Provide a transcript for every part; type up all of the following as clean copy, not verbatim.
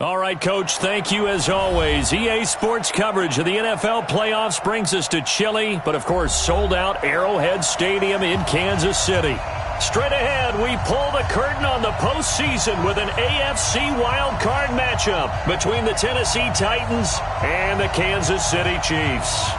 All right, Coach, thank you as always. EA Sports coverage of the NFL playoffs brings us to chilly, but of course sold-out Arrowhead Stadium in Kansas City. Straight ahead, we pull the curtain on the postseason with an AFC wildcard matchup between the Tennessee Titans and the Kansas City Chiefs.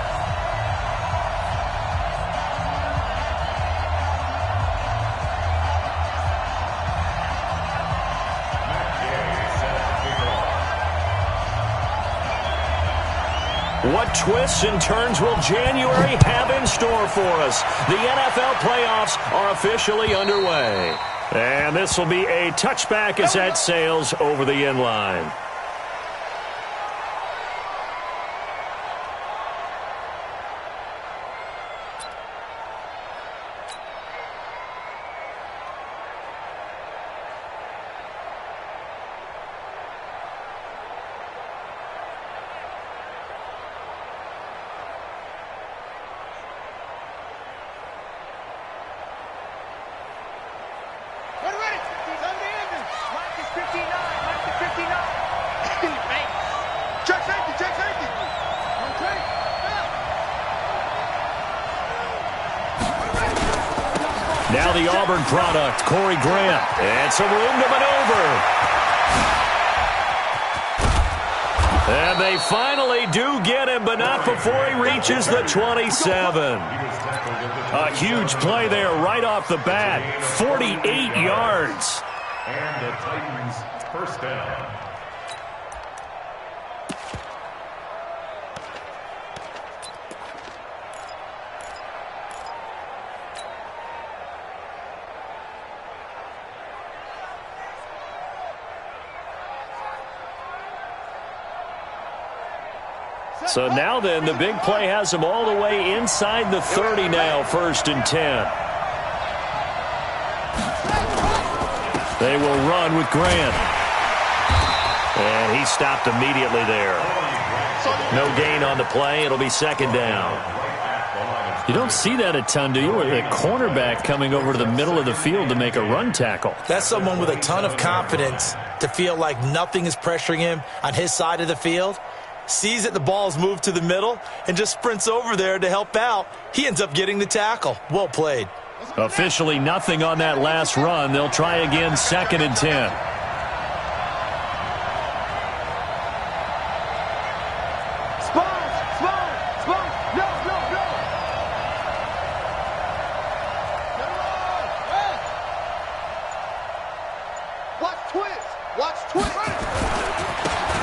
What twists and turns will January have in store for us? The NFL playoffs are officially underway. And this will be a touchback as that sails over the end line. Now the Auburn product, Corey Grant. And some room to maneuver. And they finally do get him, but not before he reaches the 27. A huge play there right off the bat. 48 yards. And the Titans first down. So now then, the big play has them all the way inside the 30 now, 1st and 10. They will run with Grant. And he stopped immediately there. No gain on the play. It'll be 2nd down. You don't see that a ton, do you? With a cornerback coming over to the middle of the field to make a run tackle. That's someone with a ton of confidence to feel like nothing is pressuring him on his side of the field. Sees that the ball's moved to the middle and just sprints over there to help out. He ends up getting the tackle. Well played. Officially nothing on that last run. They'll try again, 2nd and 10.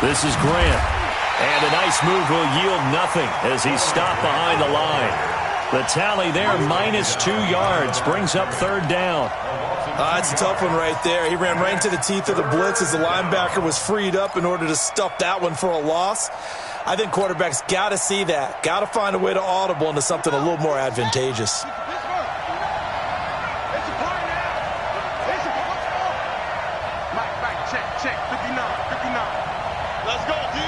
This is Grant. And a nice move will yield nothing as he's stopped behind the line. The tally there, -2 yards, brings up 3rd down. It's a tough one right there. He ran right into the teeth of the blitz as the linebacker was freed up in order to stuff that one for a loss. I think quarterbacks got to see that. Got to find a way to audible into something a little more advantageous. Check, 59. Let's go, D.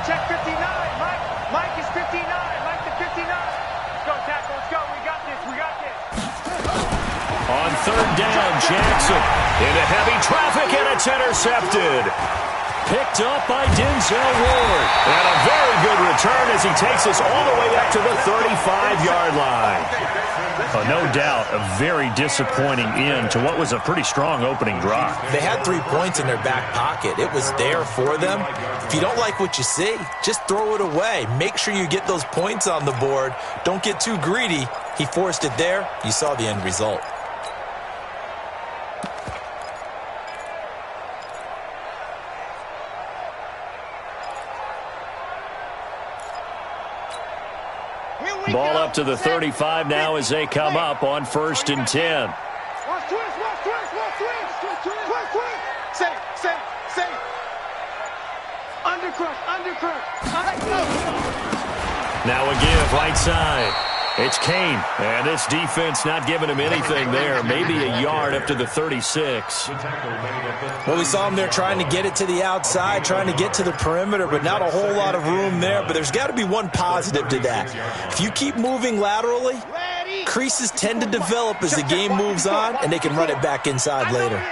Check 59. Mike is 59. Mike to 59. Let's go, tackle. Let's go. We got this. On 3rd down, Jackson into heavy traffic, and it's intercepted. Picked up by Denzel Ward. And a very good return as he takes us all the way up to the 35-yard line. No doubt, a very disappointing end to what was a pretty strong opening drive. They had 3 points in their back pocket. It was there for them. If you don't like what you see, just throw it away. Make sure you get those points on the board. Don't get too greedy. He forced it there. You saw the end result. Ball up to the 35 now as they come up on 1st and 10. Watch twist. Say. Undercrush. Now a give, right side. It's Kane, and this defense not giving him anything there. Maybe a yard up to the 36. Well, we saw him there trying to get it to the outside, trying to get to the perimeter, but not a whole lot of room there. But there's got to be one positive to that. If you keep moving laterally, creases tend to develop as the game moves on, and they can run it back inside later.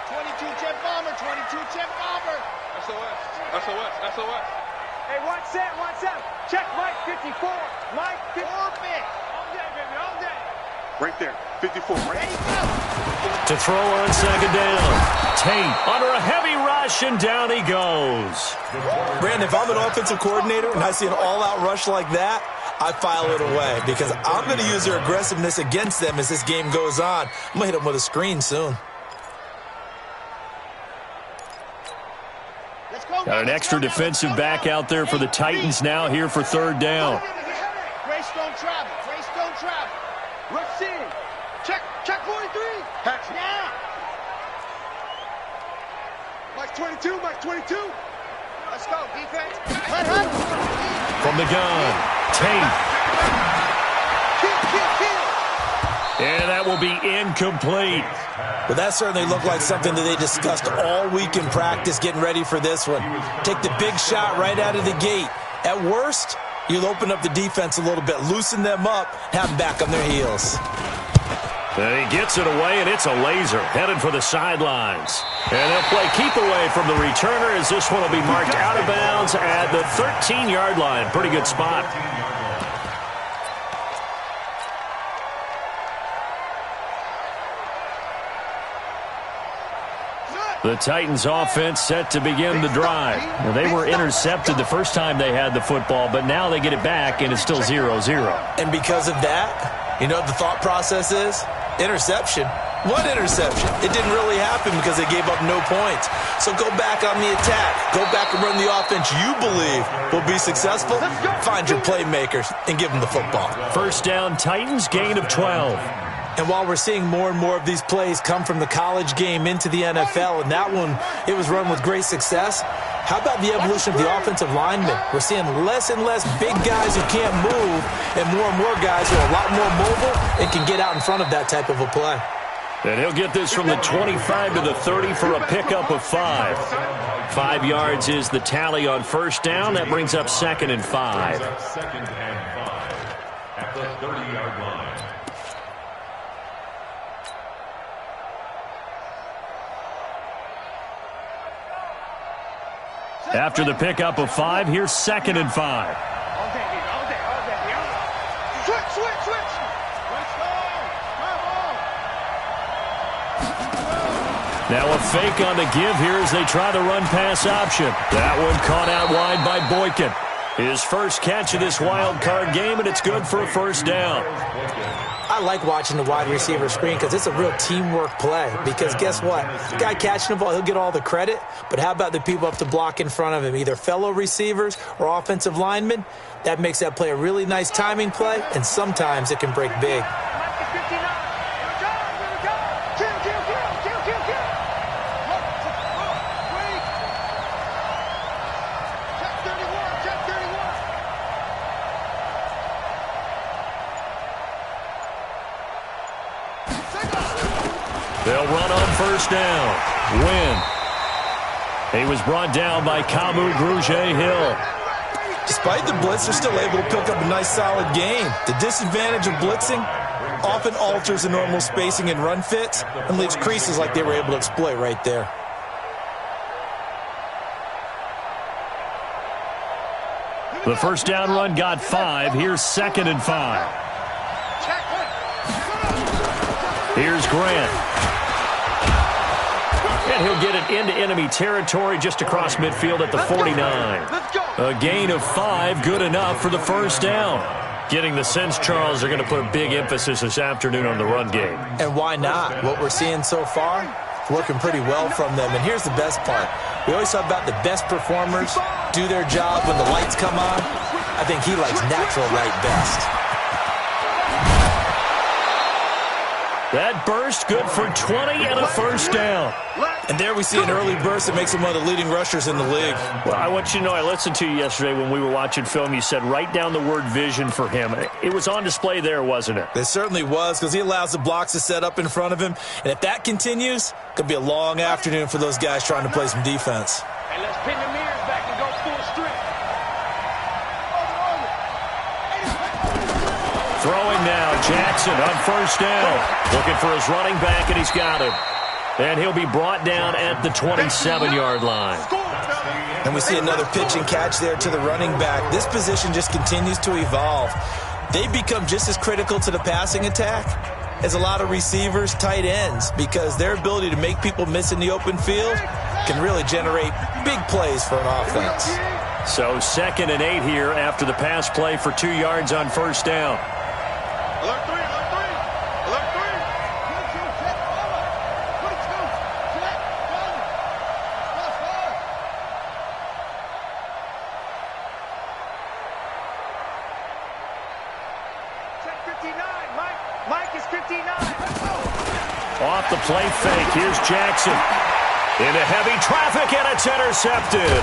22 jet bomber, 22 jet Mike, 4 big. All day, baby, all day. Right there, 54. Right. To throw on second down. Tate under a heavy rush, and down he goes. Brandon, if I'm an offensive coordinator and I see an all-out rush like that, I file it away because I'm going to use their aggressiveness against them as this game goes on. I'm going to hit them with a screen soon. Got an extra defensive back out there for the Titans now here for third down. Grace don't travel. Grace don't travel. Rush in. Check 43. Hatch. Now. Mike 22, Mike 22. Let's go, defense. From the gun, Tate. And that will be incomplete. But that certainly looked like something that they discussed all week in practice getting ready for this one. Take the big shot right out of the gate. At worst, you'll open up the defense a little bit, loosen them up, have them back on their heels. And he gets it away, and it's a laser headed for the sidelines. And they'll play keep away from the returner as this one will be marked out of bounds at the 13-yard line. Pretty good spot. The Titans offense set to begin the drive. Well, they were intercepted the first time they had the football, but now they get it back, and it's still 0-0. And because of that, you know what the thought process is? Interception. What interception? It didn't really happen because they gave up no points. So go back on the attack. Go back and run the offense you believe will be successful. Find your playmakers and give them the football. First down, Titans, gain of 12. And while we're seeing more and more of these plays come from the college game into the NFL, and that one, it was run with great success, how about the evolution of the offensive linemen? We're seeing less and less big guys who can't move and more guys who are a lot more mobile and can get out in front of that type of a play. And he'll get this from the 25 to the 30 for a pickup of 5. 5 yards is the tally on first down. That brings up 2nd and 5. Second and 5 at the 30-yard line. After the pickup of 5, here's 2nd and 5. All day, baby, all day, all day, baby. Switch. Now a fake on the give here as they try the run-pass option. That one caught out wide by Boykin. His first catch of this wild card game, and it's good for a first down. I like watching the wide receiver screen because it's a real teamwork play. Because guess what? The guy catching the ball, he'll get all the credit. But how about the people up to block in front of him, either fellow receivers or offensive linemen? That makes that play a really nice timing play, and sometimes it can break big. Mike is 59. Here we go. Kill. Check 31. They'll run on first down. Win. He was brought down by Kamu Grugier-Hill. Despite the blitz, they're still able to pick up a nice, solid gain. The disadvantage of blitzing often alters the normal spacing and run fits and leaves creases like they were able to exploit right there. The first down run got 5. Here's 2nd and 5. Here's Grant. And he'll get it into enemy territory just across midfield at the 49. A gain of 5, good enough for the first down. Getting the sense, Charles, they're going to put a big emphasis this afternoon on the run game. And why not? What we're seeing so far, working pretty well from them. And here's the best part. We always talk about the best performers do their job when the lights come on. I think he likes natural light best. That burst good for 20 and a first down. And there we see an early burst that makes him one of the leading rushers in the league. Well, I want you to know, I listened to you yesterday when we were watching film. You said write down the word vision for him. It was on display there, wasn't it? It certainly was, because he allows the blocks to set up in front of him. And if that continues, it could be a long afternoon for those guys trying to play some defense. And let's pin the mirrors back and go full strength. Throwing now, Jackson on first down. Looking for his running back, and he's got him. And he'll be brought down at the 27-yard line. And we see another pitch and catch there to the running back. This position just continues to evolve. They become just as critical to the passing attack as a lot of receivers, tight ends, because their ability to make people miss in the open field can really generate big plays for an offense. So 2nd and 8 here after the pass play for 2 yards on first down. Alert 3, alert 3, alert 3. 22, check, over. 22, check, done. Plus 4. Check 59. Mike is 59. Off the play fake, here's Jackson. Into heavy traffic, and it's intercepted.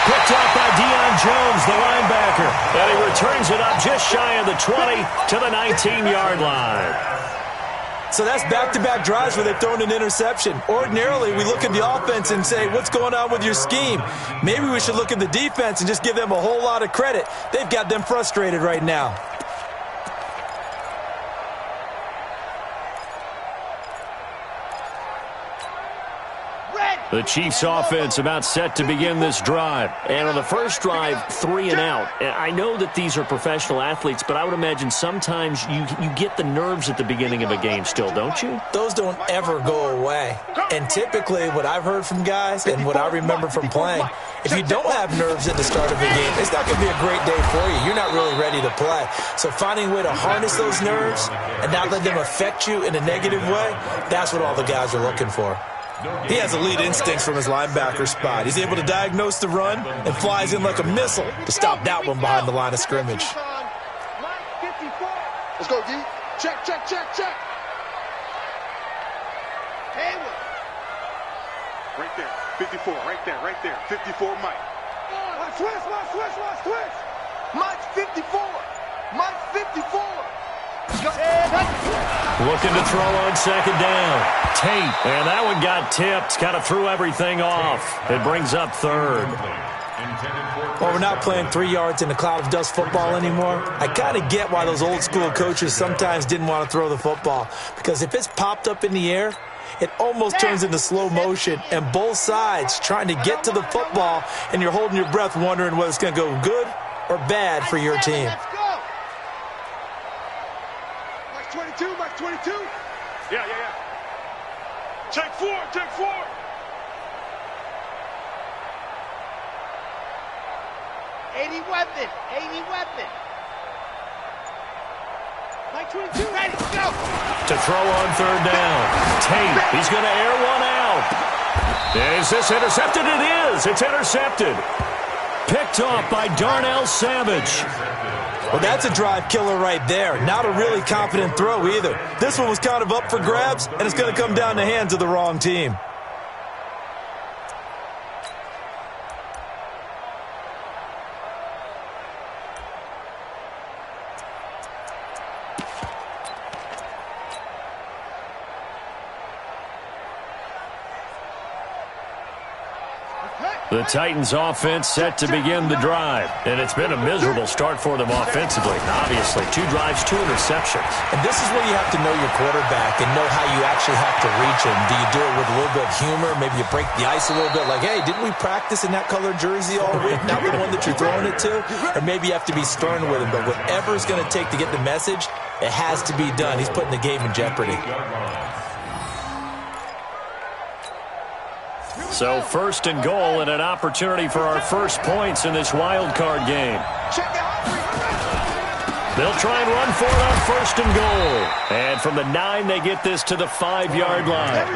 Picked up by Deion Jones, the linebacker. And he returns it up just shy of the 20 to the 19-yard line. So that's back-to-back drives where they've thrown an interception. Ordinarily, we look at the offense and say, what's going on with your scheme? Maybe we should look at the defense and just give them a whole lot of credit. They've got them frustrated right now. The Chiefs offense about set to begin this drive. And on the first drive, 3 and out. And I know that these are professional athletes, but I would imagine sometimes you get the nerves at the beginning of a game still, don't you? Those don't ever go away. And typically what I've heard from guys and what I remember from playing, if you don't have nerves at the start of a game, it's not going to be a great day for you. You're not really ready to play. So finding a way to harness those nerves and not let them affect you in a negative way, that's what all the guys are looking for. He has elite instincts from his linebacker spot. He's able to diagnose the run and flies in like a missile to stop that one behind the line of scrimmage. Let's go, D. Check, check, check, check. Hayward. Right there. 54, right there, right there. 54, Mike. Switch. Mike 54. Mike 54. Looking to throw on 2nd down. Tate, and that one got tipped. Kind of threw everything off. It brings up 3rd. Well, we're not playing 3 yards in a cloud of dust football anymore. I kind of get why those old school coaches sometimes didn't want to throw the football. Because if it's popped up in the air, it almost turns into slow motion, and both sides trying to get to the football, and you're holding your breath wondering whether it's going to go good or bad for your team. Mike 22, Mike 22. Yeah. Check 4, check 4. Weapon. Mike 22, ready, go. To throw on 3rd down. Tate, he's going to air one out. Is this intercepted? It is. It's intercepted. Picked off by Darnell Savage. Well, that's a drive killer right there. Not a really confident throw either. This one was kind of up for grabs, and it's going to come down the hands of the wrong team. The Titans offense set to begin the drive. And it's been a miserable start for them offensively. Obviously, 2 drives, 2 interceptions. And this is where you have to know your quarterback and know how you actually have to reach him. Do you do it with a little bit of humor? Maybe you break the ice a little bit like, hey, didn't we practice in that colored jersey all week? Not the one that you're throwing it to? Or maybe you have to be stern with him. But whatever it's going to take to get the message, it has to be done. He's putting the game in jeopardy. So 1st and goal and an opportunity for our first points in this wild card game. They'll try and run for it on 1st and goal. And from the 9, they get this to the 5-yard line.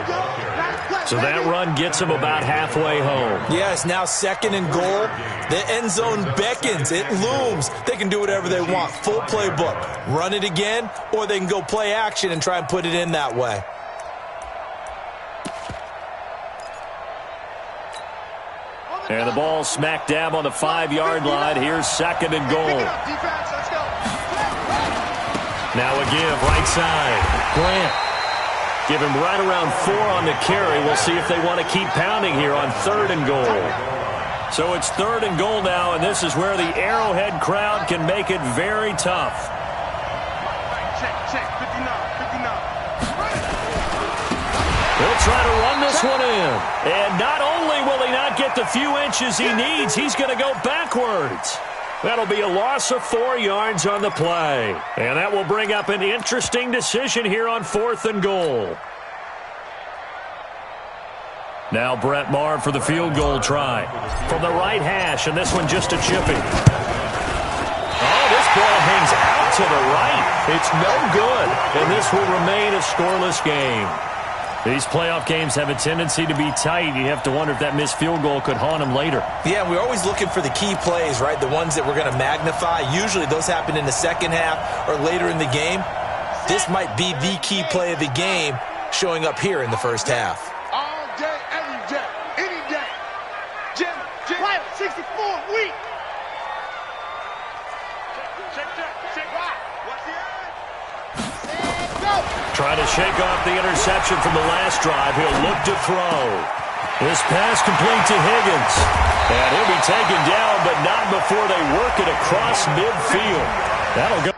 So that run gets them about halfway home. Yes, now 2nd and goal. The end zone beckons. It looms. They can do whatever they want. Full playbook. Run it again, or they can go play action and try and put it in that way. And the ball smack dab on the 5-yard line. Here's 2nd and goal. Now a give, right side. Grant. Give him right around 4 on the carry. We'll see if they want to keep pounding here on 3rd and goal. So it's 3rd and goal now, and this is where the Arrowhead crowd can make it very tough. Check, 59. He'll try to run this one in. And not only will he not get the few inches he needs, he's going to go backwards. That'll be a loss of 4 yards on the play. And that will bring up an interesting decision here on 4th and goal. Now Brett Maher for the field goal try. From the right hash, and this one just a chippy. Oh, this ball hangs out to the right. It's no good, and this will remain a scoreless game. These playoff games have a tendency to be tight. You have to wonder if that missed field goal could haunt them later. Yeah, we're always looking for the key plays, right? The ones that we're going to magnify. Usually those happen in the second half or later in the game. This might be the key play of the game showing up here in the first half. All day, every day, any day. Jim, Quiet, 64, weak. Check. What's the end? Go. Trying to shake off the interception from the last drive. He'll look to throw. This pass complete to Higgins. And he'll be taken down, but not before they work it across midfield. That'll go.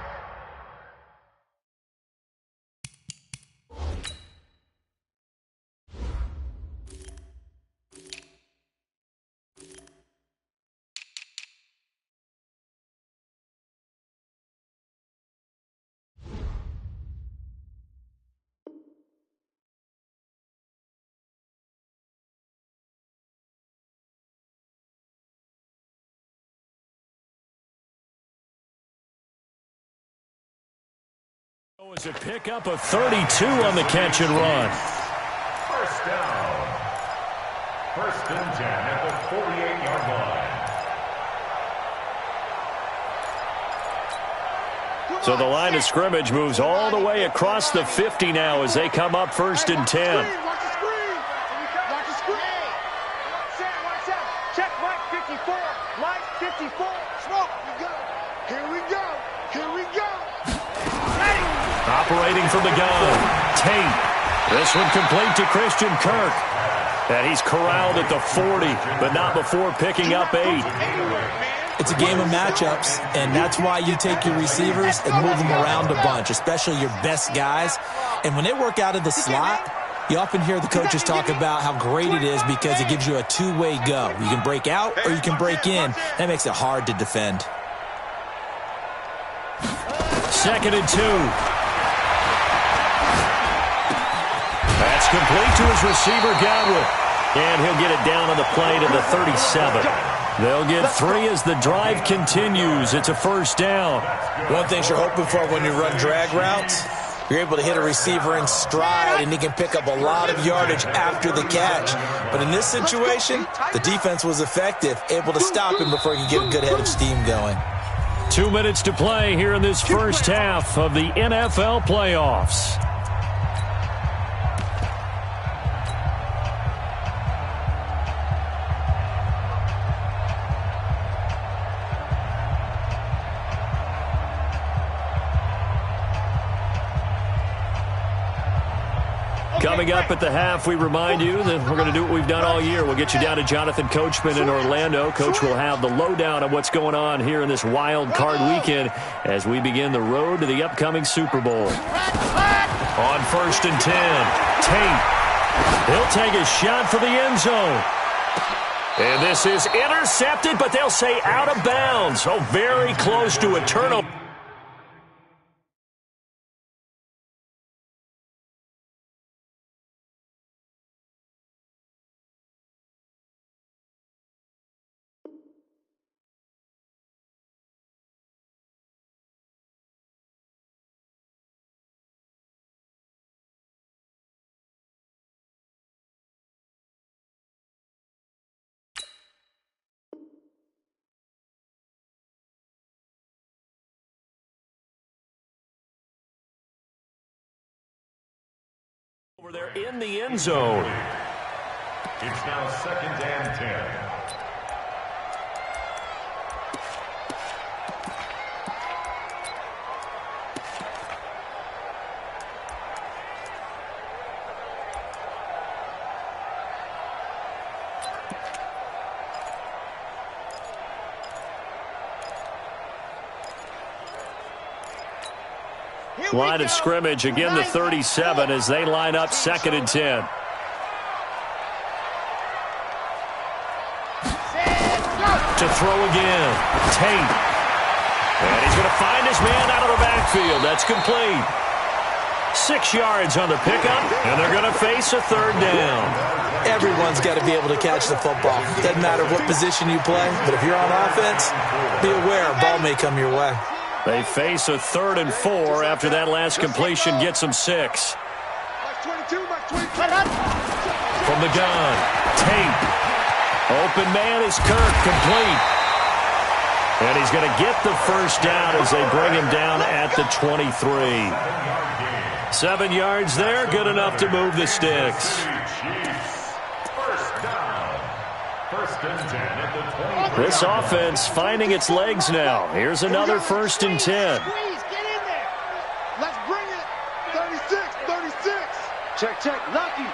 As a pickup of 32 on the catch and run. First down. 1st and 10 at the 48-yard line. So the line of scrimmage moves all the way across the 50 now as they come up 1st and 10. Watch the screen. Watch the screen. Watch out. Check Mike 54. Mike 54. Smoke. Here we go. Operating from the gun, Tate. This one complete to Christian Kirk. And he's corralled at the 40, but not before picking up 8. It's a game of matchups, and that's why you take your receivers and move them around a bunch, especially your best guys. And when they work out of the slot, you often hear the coaches talk about how great it is because it gives you a two-way go. You can break out or you can break in. That makes it hard to defend. 2nd and 2. That's complete to his receiver, Godwin. And he'll get it down on the play to the 37. They'll get 3 as the drive continues. It's a first down. One thing you're hoping for when you run drag routes, you're able to hit a receiver in stride, and he can pick up a lot of yardage after the catch. But in this situation, the defense was effective, able to stop him before he could get a good head of steam going. 2 minutes to play here in this first half of the NFL playoffs. Coming up at the half, we remind you that we're going to do what we've done all year. We'll get you down to Jonathan Coachman in Orlando. Coach will have the lowdown on what's going on here in this wild card weekend as we begin the road to the upcoming Super Bowl. On 1st and 10, Tate. He'll take a shot for the end zone. And this is intercepted, but they'll say out of bounds. So very close to a turnover. Over there in the end zone. It's now 2nd and 10. Line of scrimmage, again the 37 as they line up 2nd and 10. throw again. Tate. And he's going to find his man out of the backfield. That's complete. 6 yards on the pickup, and they're going to face a third down. Everyone's got to be able to catch the football. Doesn't matter what position you play, but if you're on offense, be aware a ball may come your way. They face a 3rd and 4 after that last completion gets them 6. From the gun, Tate. Open man is Kirk, complete. And he's going to get the first down as they bring him down at the 23. 7 yards there, good enough to move the sticks. First and 10 at the 20. This offense finding its legs now. Here's another 1st and 10. Squeeze, get in there. Let's bring it. 36, 36. Check. Lucky.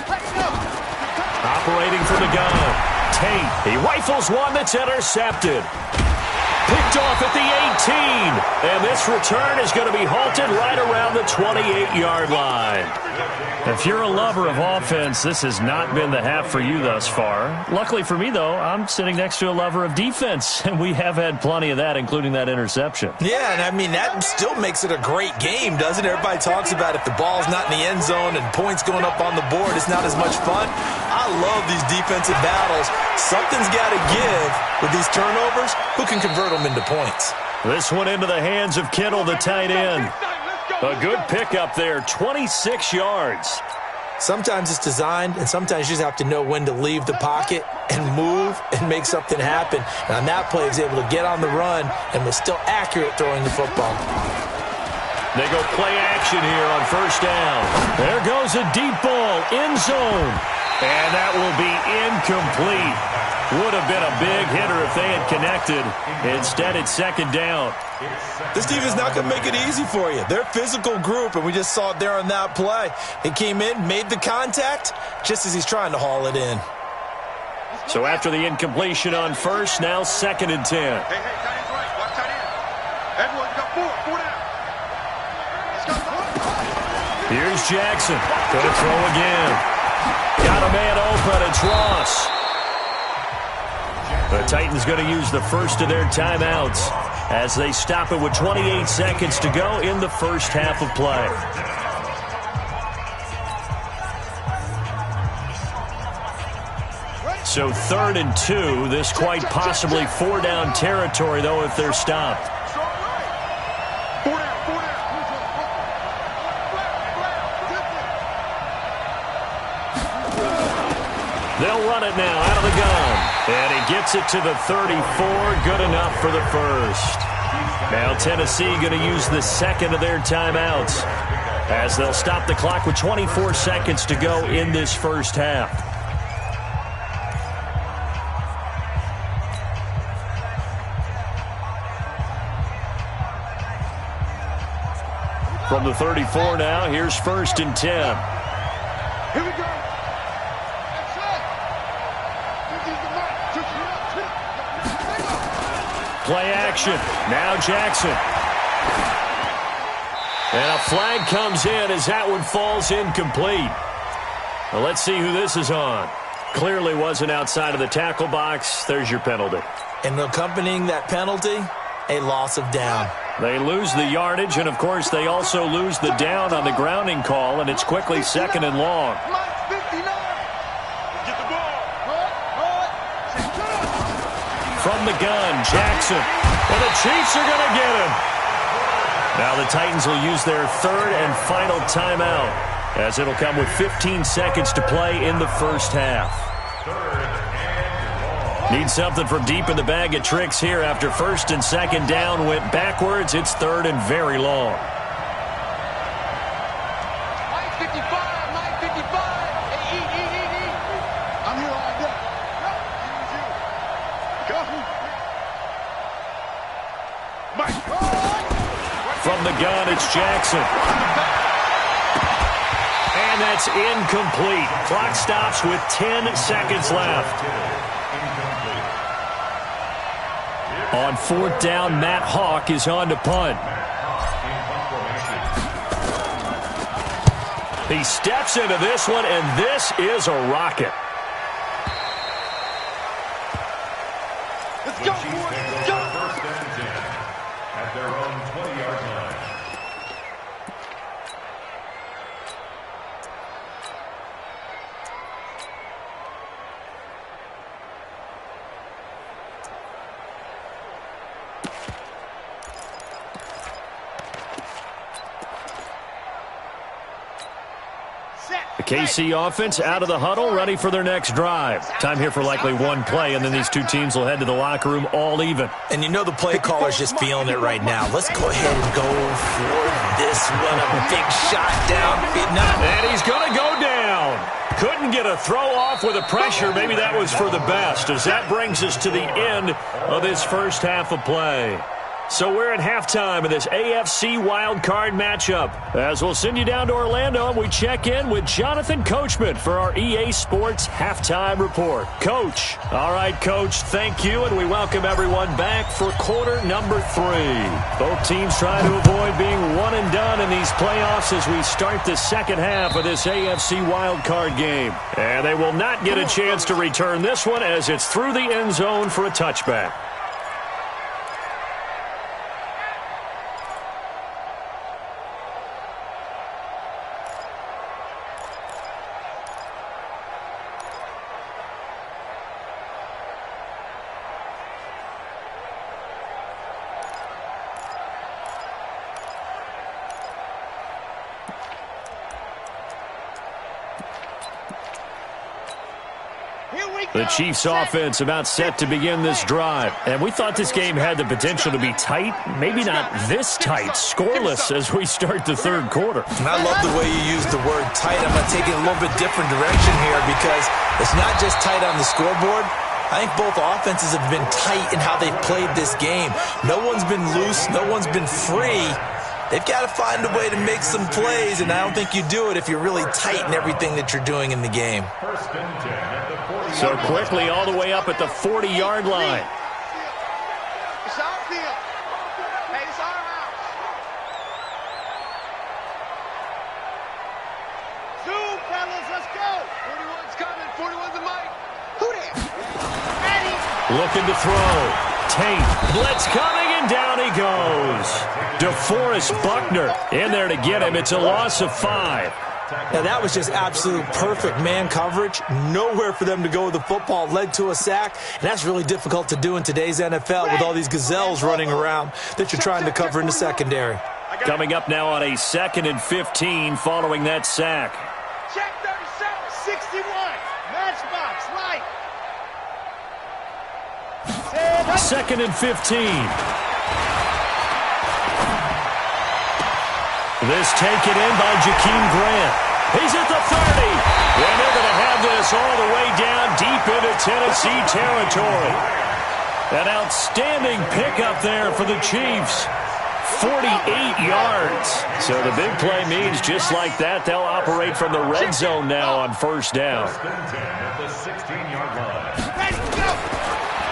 Let's go. Operating from the gun. Tate. He rifles one that's intercepted. Picked off at the 18. And this return is going to be halted right around the 28-yard line. If you're a lover of offense, this has not been the half for you thus far. Luckily for me, though, I'm sitting next to a lover of defense, and we have had plenty of that, including that interception. Yeah, and I mean, that still makes it a great game, doesn't it? Everybody talks about if the ball's not in the end zone and points going up on the board, it's not as much fun. I love these defensive battles. Something's got to give with these turnovers. Who can convert them into points? This one into the hands of Kittle, the tight end. A good pickup there, 26 yards. Sometimes it's designed, and sometimes you just have to know when to leave the pocket and move and make something happen. And on that play, he was able to get on the run and was still accurate throwing the football. They go play action here on 1st down. There goes a deep ball, end zone. And that will be incomplete. Would have been a big hitter if they had connected. Instead, it's 2nd down. This defense is not going to make it easy for you. They're a physical group, and we just saw it there on that play. He came in, made the contact, just as he's trying to haul it in. So after the incompletion on 1st, now 2nd and 10. Hey, tight end's right. Watch tight end. Edwards, you got 4 down. Let's go. Here's Jackson. Going to throw again. Got a man open. It's Ross. The Titans going to use the first of their timeouts as they stop it with 28 seconds to go in the first half of play. So 3rd and 2. This quite possibly 4-down territory, though, if they're stopped. 4 down. They'll run it now out of the gun. And he gets it to the 34. Good enough for the first. Now Tennessee going to use the 2nd of their timeouts as they'll stop the clock with 24 seconds to go in this first half. From the 34 now, here's 1st and 10. Here we go. Play action. Now Jackson. And a flag comes in as that one falls incomplete. Well, let's see who this is on. Clearly wasn't outside of the tackle box. There's your penalty. And accompanying that penalty, a loss of down. They lose the yardage, and, of course, they also lose the down on the grounding call, and it's quickly 2nd and long. From the gun, Jackson. And the Chiefs are going to get him. Now the Titans will use their 3rd and final timeout as it'll come with 15 seconds to play in the first half. Need something from deep in the bag of tricks here after 1st and 2nd down went backwards. It's 3rd and very long. Mike 55. Hey, eat. I'm here all day. Go. Mike. From the gun, it's Jackson. And that's incomplete. Clock stops with 10 seconds left. On 4th down, Matt Hawk is on to punt. He steps into this one, and this is a rocket. The KC offense out of the huddle, ready for their next drive. Time here for likely one play, and then these two teams will head to the locker room all even. And you know the play caller's just feeling it right now. Let's go ahead and go for this one. A big shot down. And he's going to go down. Couldn't get a throw off with the pressure. Maybe that was for the best, as that brings us to the end of this first half of play. So we're at halftime of this AFC wildcard matchup. As we'll send you down to Orlando, and we check in with Jonathan Coachman for our EA Sports Halftime Report. Coach. All right, Coach, thank you, and we welcome everyone back for quarter number 3. Both teams trying to avoid being one and done in these playoffs as we start the second half of this AFC wildcard game. And they will not get a chance to return this one as it's through the end zone for a touchback. The Chiefs offense about set to begin this drive. And we thought this game had the potential to be tight, maybe not this tight, scoreless as we start the third quarter. And I love the way you use the word tight. I'm going to take it a little bit different direction here because it's not just tight on the scoreboard. I think both offenses have been tight in how they've played this game. No one's been loose. No one's been free. They've got to find a way to make some plays, and I don't think you do it if you're really tight in everything that you're doing in the game. So quickly all the way up at the 40-yard line. It's our field. Hey, it's our house. Zoom, fellas, let's go. 41's coming. 41's the mic. Who there? Ready. Looking to throw. Tate. Blitz coming, and down he goes. DeForest Buckner in there to get him. It's a loss of 5. Now, that was just absolute perfect man coverage. Nowhere for them to go with the football. Led to a sack, and that's really difficult to do in today's NFL with all these gazelles running around that you're trying to cover in the secondary. Coming up now on a 2nd and 15 following that sack. Check 37, 61. Matchbox, right. 2nd and 15. This taken in by Jakeem Grant. He's at the 30. And they're going to have this all the way down deep into Tennessee territory. An outstanding pickup there for the Chiefs. 48 yards. So the big play means just like that, they'll operate from the red zone now on first down.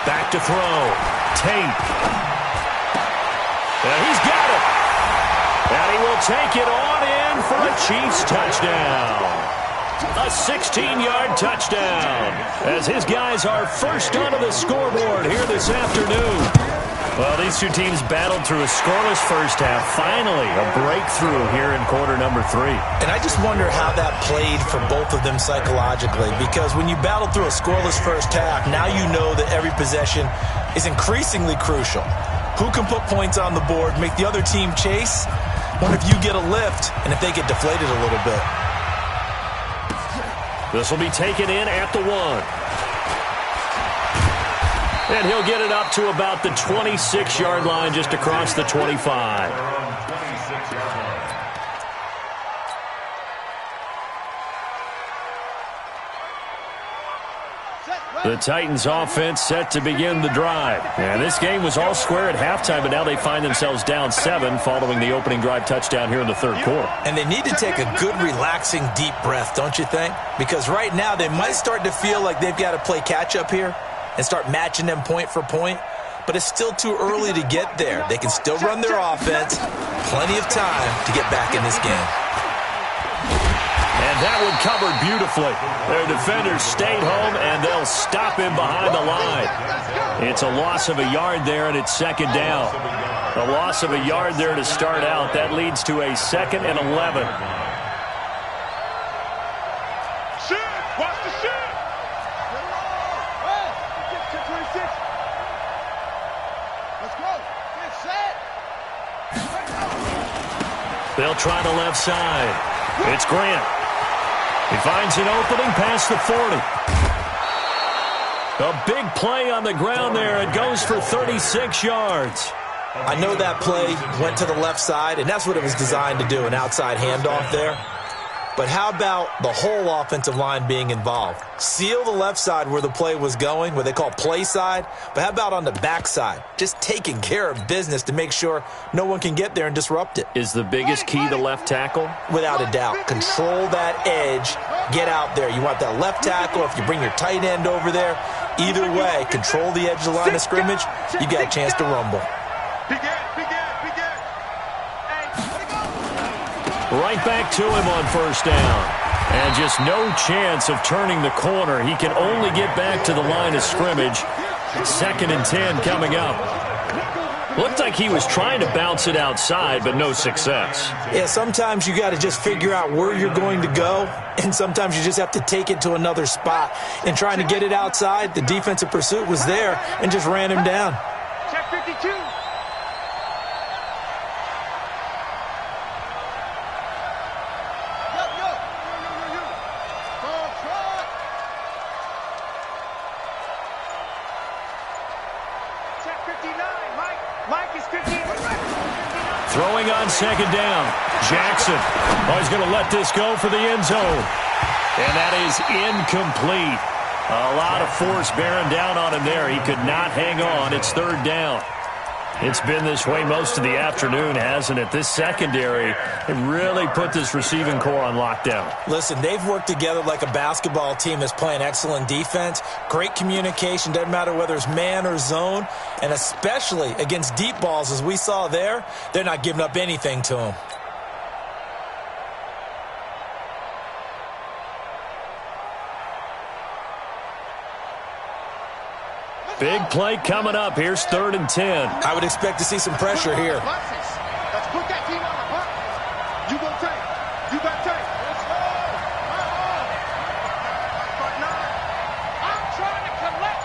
Back to throw. Tate. And he's got it. And he will take it on in for a Chiefs touchdown. A 16-yard touchdown as his guys are first onto the scoreboard here this afternoon. Well, these two teams battled through a scoreless first half. Finally, a breakthrough here in quarter number 3. And I just wonder how that played for both of them psychologically, because when you battle through a scoreless first half, now you know that every possession is increasingly crucial. Who can put points on the board, make the other team chase? What if you get a lift and if they get deflated a little bit? This will be taken in at the 1. And he'll get it up to about the 26-yard line, just across the 25. The Titans offense set to begin the drive. And this game was all square at halftime, but now they find themselves down 7 following the opening drive touchdown here in the third quarter. And they need to take a good, relaxing, deep breath, don't you think? Because right now they might start to feel like they've got to play catch-up here and start matching them point for point. But it's still too early to get there. They can still run their offense. Plenty of time to get back in this game. And that one covered beautifully. Their defenders stayed home, and they'll stop him behind the line. It's a loss of a yard there, and it's second down. A loss of a yard there to start out. That leads to a 2nd and 11. Watch the shit. Let's go. Get set. They'll try the left side. It's Grant. He finds an opening past the 40. A big play on the ground there. It goes for 36 yards. I know that play went to the left side, and that's what it was designed to do, an outside handoff there. But how about the whole offensive line being involved? Seal the left side where the play was going, what they call play side. But how about on the back side? Just taking care of business to make sure no one can get there and disrupt it. Is the biggest key the left tackle? Without a doubt. Control that edge. Get out there. You want that left tackle. If you bring your tight end over there, either way, control the edge of the line of scrimmage. You got a chance to rumble. Right back to him on first down. And just no chance of turning the corner. He can only get back to the line of scrimmage. 2nd and 10 coming up. Looked like he was trying to bounce it outside, but no success. Yeah, sometimes you got to just figure out where you're going to go, and sometimes you just have to take it to another spot. And trying to get it outside, the defensive pursuit was there and just ran him down. Check 52. Throwing on 2nd down. Jackson. Oh, he's going to let this go for the end zone. And that is incomplete. A lot of force bearing down on him there. He could not hang on. It's 3rd down. It's been this way most of the afternoon, hasn't it? This secondary really put this receiving core on lockdown. Listen, they've worked together like a basketball team that's playing excellent defense. Great communication. Doesn't matter whether it's man or zone. And especially against deep balls, as we saw there, they're not giving up anything to them. Big play coming up. Here's 3rd and 10. I would expect to see some pressure here. Let's put that team on the hunt. You go take. You got take. Let's go. I'm trying to collect.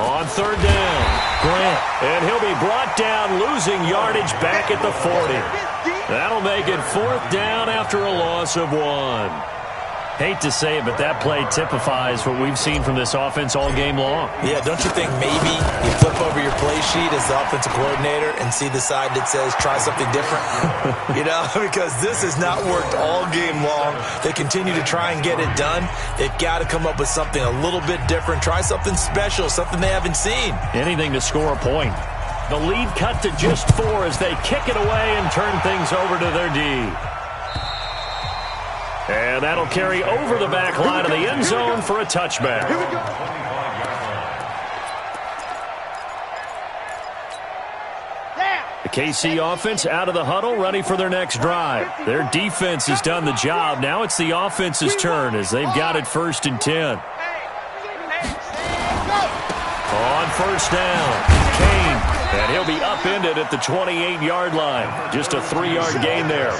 On 3rd down, Grant. And he'll be brought down, losing yardage back at the 40. That'll make it 4th down after a loss of 1. Hate to say it, but that play typifies what we've seen from this offense all game long. Yeah, don't you think maybe you flip over your play sheet as the offensive coordinator and see the side that says try something different? You know, because this has not worked all game long. They continue to try and get it done. They've got to come up with something a little bit different. Try something special, something they haven't seen. Anything to score a point. The lead cut to just 4 as they kick it away and turn things over to their D. And that'll carry over the back line of the end zone for a touchback. The KC offense out of the huddle, ready for their next drive. Their defense has done the job. Now it's the offense's turn as they've got it 1st and 10. On first down, Kane. And he'll be upended at the 28-yard line. Just a 3-yard gain there.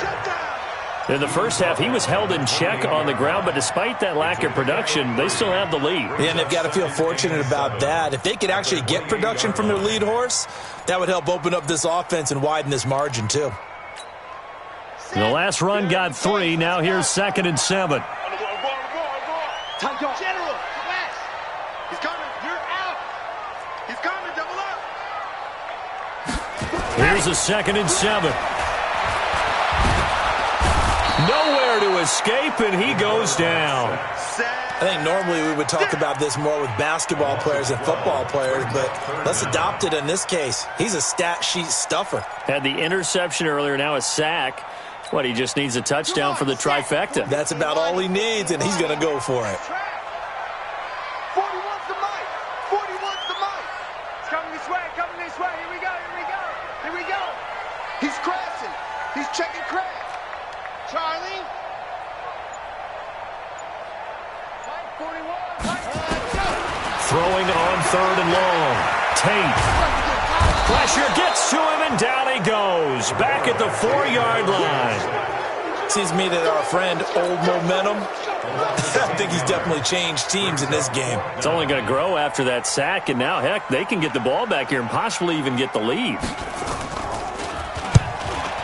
In the first half, he was held in check on the ground, but despite that lack of production, they still have the lead. Yeah, and they've got to feel fortunate about that. If they could actually get production from their lead horse, that would help open up this offense and widen this margin, too. The last run got 3. Now here's 2nd and 7. General, flash. He's coming. You're out. He's coming. Double up. Here's a 2nd and 7. Nowhere to escape, and he goes down. I think normally we would talk about this more with basketball players and football players, but let's adopt it in this case. He's a stat sheet stuffer. Had the interception earlier, now a sack. What, he just needs a touchdown for the trifecta. That's about all he needs, and he's going to go for it. 41's the mic. 41's the mic. It's coming this way, coming this way. Here we go, here we go, here we go. He's crashing. He's checking crash. Charlie. Mike 41, Mike. Throwing on 3rd and long. Tate. Pressure gets to him, and down he goes. Back at the 4-yard line. Seems to me that our friend, Old Momentum, I think he's definitely changed teams in this game. It's only going to grow after that sack, and now, heck, they can get the ball back here and possibly even get the lead.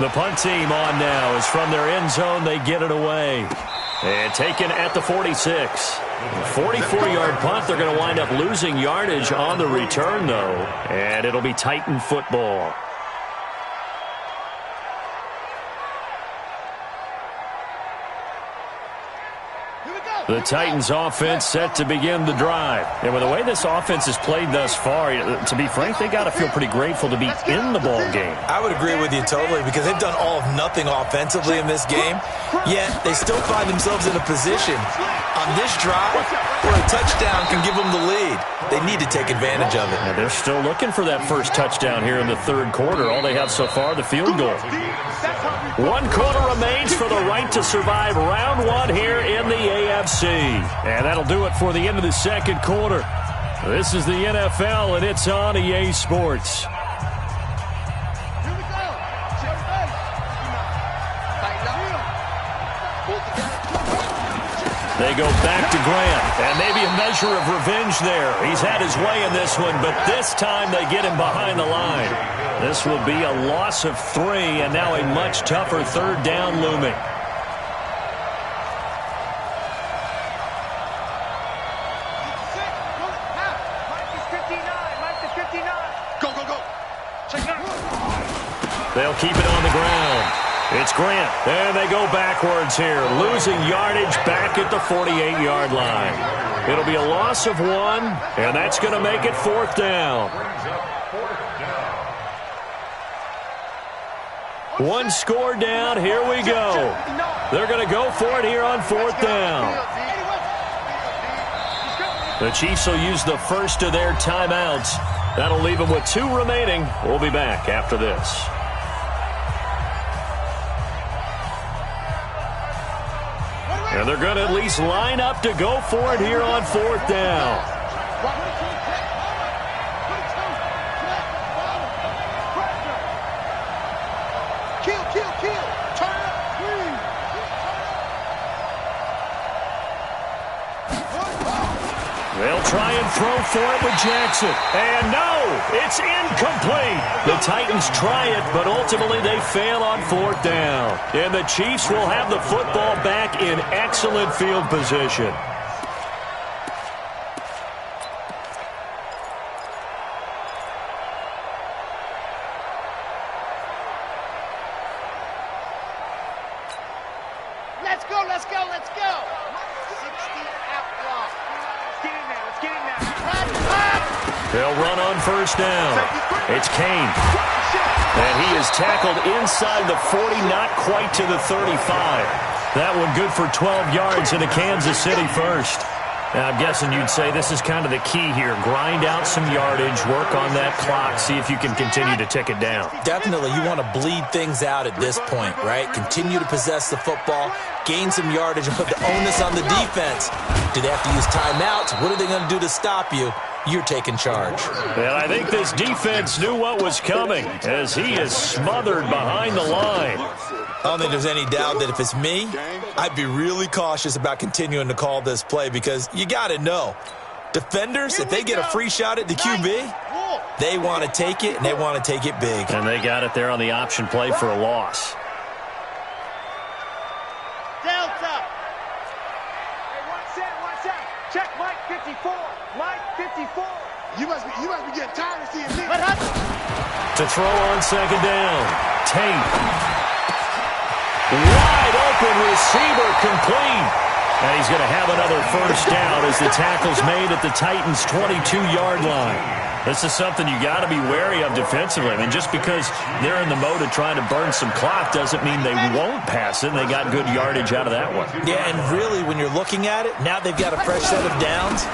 The punt team on now is from their end zone. They get it away. And taken at the 46. 44-yard punt. They're going to wind up losing yardage on the return, though. And it'll be Titan football. The Titans offense set to begin the drive. And with the way this offense has played thus far, to be frank, they got to feel pretty grateful to be in the ball game. I would agree with you totally because they've done all of nothing offensively in this game, yet they still find themselves in a position on this drive where a touchdown can give them the lead. They need to take advantage of it. And they're still looking for that first touchdown here in the third quarter. All they have so far, the field goal. 1 quarter remains for the right to survive round one here in the AFC. And that'll do it for the end of the second quarter. This is the NFL, and it's on EA Sports. Here we go. Check base. They go back to Grant, and maybe a measure of revenge there. He's had his way in this one, but this time they get him behind the line. This will be a loss of 3, and now a much tougher third down looming. They'll keep it on the ground. It's Grant. And they go backwards here, losing yardage back at the 48-yard line. It'll be a loss of 1, and that's going to make it 4th down. 1 score down. Here we go. They're going to go for it here on 4th down. The Chiefs will use the first of their timeouts. That'll leave them with 2 remaining. We'll be back after this. And they're going to at least line up to go for it here on 4th down. They'll try and throw for it with Jackson. And no, it's incomplete. The Titans try it, but ultimately they fail on 4th down. And the Chiefs will have the football back in excellent field position. Let's go, let's go, let's go. 60 out block. Let's get in there. They'll run on 1st down. It's Kane. And he is tackled inside the 40, not quite to the 35. That one good for 12 yards into Kansas City first. Now, I'm guessing you'd say this is kind of the key here. Grind out some yardage, work on that clock, see if you can continue to tick it down. Definitely, you want to bleed things out at this point, right? Continue to possess the football, gain some yardage, and put the onus on the defense. Do they have to use timeouts? What are they going to do to stop you? You're taking charge. And I think this defense knew what was coming as he is smothered behind the line. I don't think there's any doubt that if it's me, I'd be really cautious about continuing to call this play because you got to know, defenders, if they get a free shot at the QB, they want to take it, and they want to take it big. And they got it there on the option play for a loss. Delta. Hey, one set. Check Mike 54. Mike 54. You must be getting tired of seeing me. To throw on 2nd down. Tate. Wide open receiver complete. And he's going to have another 1st down as the tackle's made at the Titans' 22-yard line. This is something you got to be wary of defensively. I mean, just because they're in the mode of trying to burn some clock doesn't mean they won't pass it. And they got good yardage out of that one. Yeah, and really, when you're looking at it, now they've got a fresh set of downs.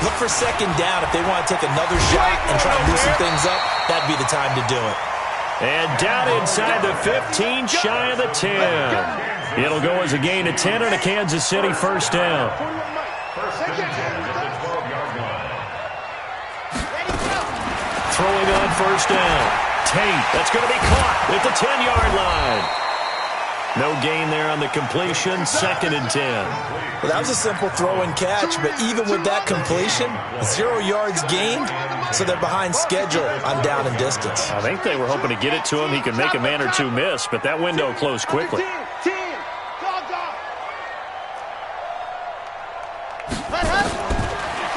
Look for 2nd down. If they want to take another shot and try to loosen things up, that'd be the time to do it. And down inside the 15, shy of the 10. It'll go as a gain of 10 and a Kansas City 1st down. Throwing on 1st down. Tate, that's going to be caught at the 10-yard line. No gain there on the completion, 2nd and 10. Well, that was a simple throw and catch, but even with that completion, 0 yards gained, so they're behind schedule on down and distance. I think they were hoping to get it to him. He could make a man or two miss, but that window closed quickly.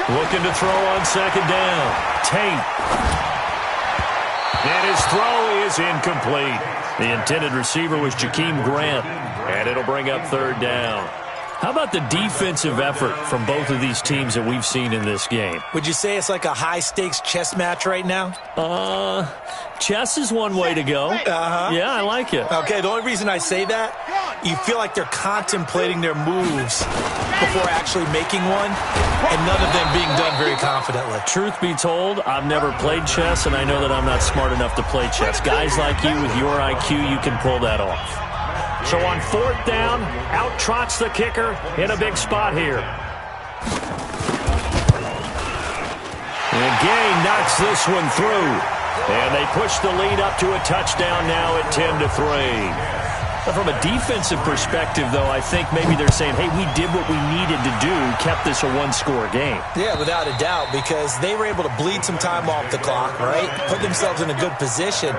Looking to throw on 2nd down. Tate. And his throw is incomplete. The intended receiver was Jakeem Grant, and it'll bring up 3rd down. How about the defensive effort from both of these teams that we've seen in this game? Would you say it's like a high-stakes chess match right now? Chess is one way to go. Yeah, I like it. Okay, the only reason I say that, you feel like they're contemplating their moves before actually making one, and none of them being done very confidently. Truth be told, I've never played chess, and I know that I'm not smart enough to play chess. Guys like you with your IQ, you can pull that off. So on 4th down, out trots the kicker in a big spot here. And Gay knocks this one through. And they push the lead up to a touchdown now at 10-3. From a defensive perspective, though, I think maybe they're saying, hey, we did what we needed to do, kept this a one-score game. Yeah, without a doubt, because they were able to bleed some time off the clock, right? Put themselves in a good position,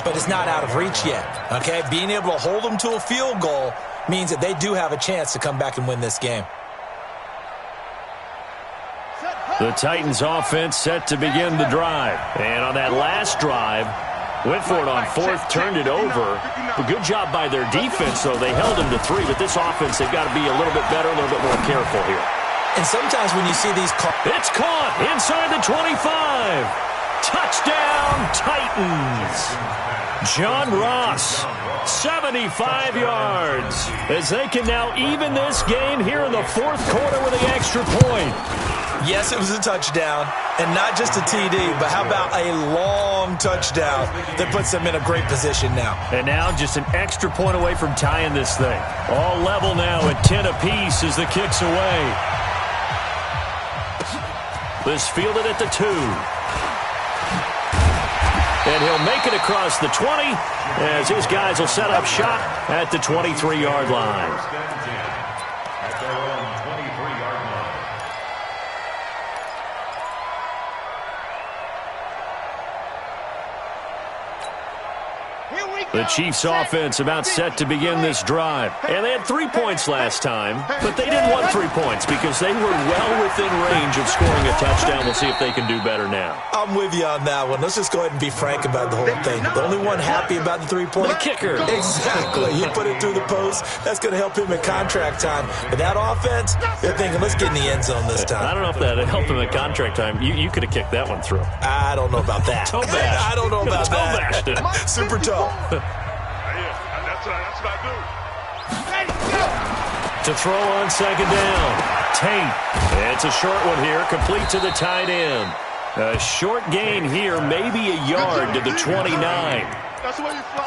but it's not out of reach yet, okay? Being able to hold them to a field goal means that they do have a chance to come back and win this game. The Titans offense set to begin the drive. And on that last drive, went for it on 4th, turned it over. A good job by their defense, though. They held them to 3, but this offense, they've got to be a little bit better, a little bit more careful here. And sometimes when you see these calls... It's caught inside the 25. Touchdown, Titans. John Ross, 75 yards, as they can now even this game here in the 4th quarter with the extra point. Yes, it was a touchdown, and not just a TD, but how about a long touchdown that puts them in a great position now. And now just an extra point away from tying this thing. All level now at 10 apiece as the kick's away. This fielded at the 2. And he'll make it across the 20 as his guys will set up shop at the 23-yard line. The Chiefs offense about set to begin this drive. And they had 3 points last time, but they didn't want 3 points because they were well within range of scoring a touchdown. We'll see if they can do better now. I'm with you on that one. Let's just go ahead and be frank about the whole thing. The only one happy about the 3-point? The kicker. Exactly. You put it through the post. That's going to help him in contract time. But that offense, they're thinking, let's get in the end zone this time. I don't know if that helped him in contract time. You could have kicked that one through. I don't know about that. Toe bash. I don't know about that. Toe bashed it. Super toe. That's what I do. To throw on 2nd down. Tate. It's a short one here, complete to the tight end. A short gain here, maybe a yard to the 29.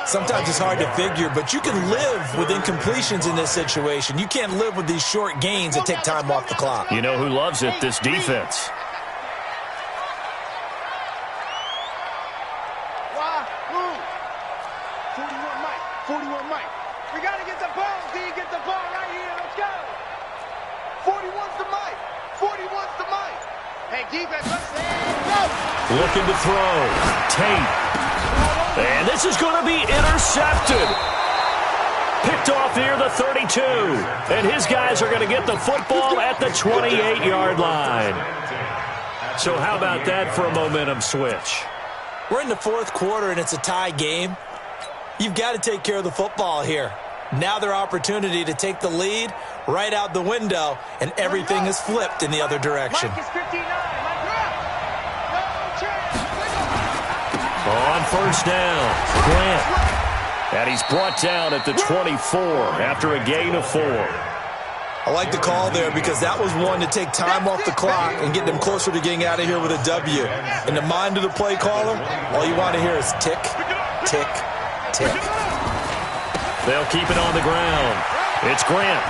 Sometimes it's hard to figure, but you can live with incompletions in this situation. You can't live with these short gains that take time off the clock. You know who loves it? This defense. We got to get the ball. Do you get the ball right here? Let's go. 41's the mic. 41's the mic. Hey, defense, let's go. Looking to throw. Tate. And this is going to be intercepted. Picked off near the 32. And his guys are going to get the football at the 28-yard line. So how about that for a momentum switch? We're in the 4th quarter, and it's a tie game. You've got to take care of the football here. Now their opportunity to take the lead right out the window, and everything is flipped in the other direction. Mike is 59. On 1st down, Grant. And he's brought down at the 24 after a gain of 4. I like the call there because that was one to take time off the clock and get them closer to getting out of here with a W. In the mind of the play caller, all you want to hear is tick, tick, tick. They'll keep it on the ground. It's Grant.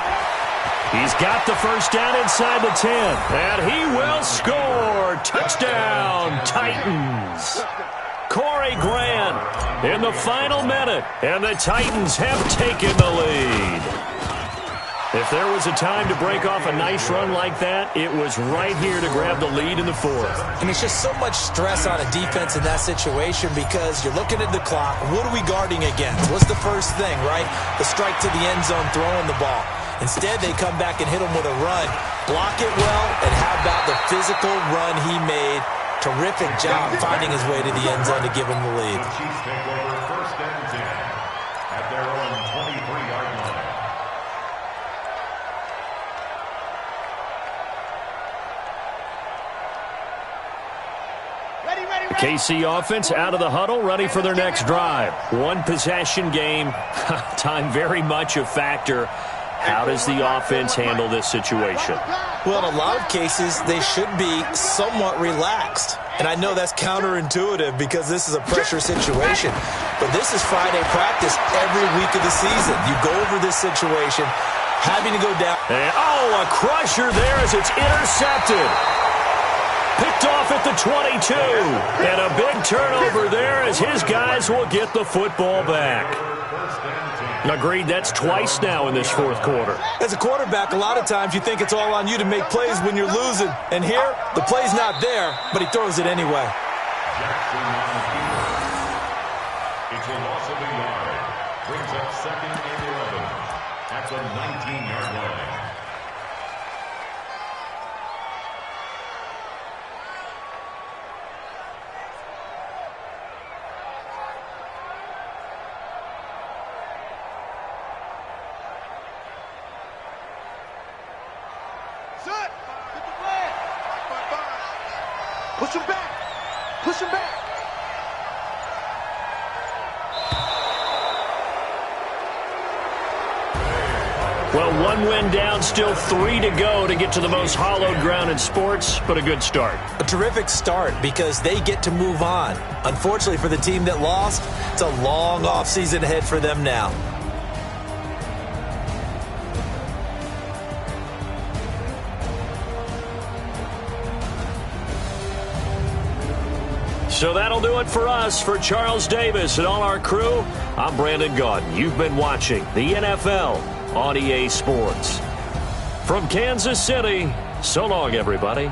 He's got the 1st down inside the 10. And he will score. Touchdown, Titans. Corey Grant in the final minute, and the Titans have taken the lead. If there was a time to break off a nice run like that, it was right here to grab the lead in the fourth. And it's just so much stress on a defense in that situation because you're looking at the clock. What are we guarding against? What's the first thing, right? The strike to the end zone, throwing the ball. Instead, they come back and hit him with a run. Block it well, and how about the physical run he made? Terrific job finding his way to the end zone to give him the lead. The Chiefs take over 1st and 10 at their own 23-yard line. KC offense out of the huddle, ready for their next drive. One possession game, time very much a factor. How does the offense handle this situation? Well, in a lot of cases, they should be somewhat relaxed. And I know that's counterintuitive because this is a pressure situation. But this is Friday practice every week of the season. You go over this situation, having to go down. And, a crusher there as it's intercepted. Picked off at the 22. And a big turnover there as his guys will get the football back. Agreed, that's twice now in this fourth quarter. As a quarterback, a lot of times you think it's all on you to make plays when you're losing. And here, the play's not there, but he throws it anyway. Jackson on the field. It's a loss of a yard. Brings up 2nd and 11 at the 19-yard line. Set. Get the flag. Push him back. Push him back. Well, one win down, still 3 to go to get to the most hallowed ground in sports, but a good start. A terrific start because they get to move on. Unfortunately for the team that lost, it's a long offseason ahead for them now. So that'll do it for us. For Charles Davis and all our crew, I'm Brandon Gaudin. You've been watching the NFL on EA Sports. From Kansas City, so long, everybody.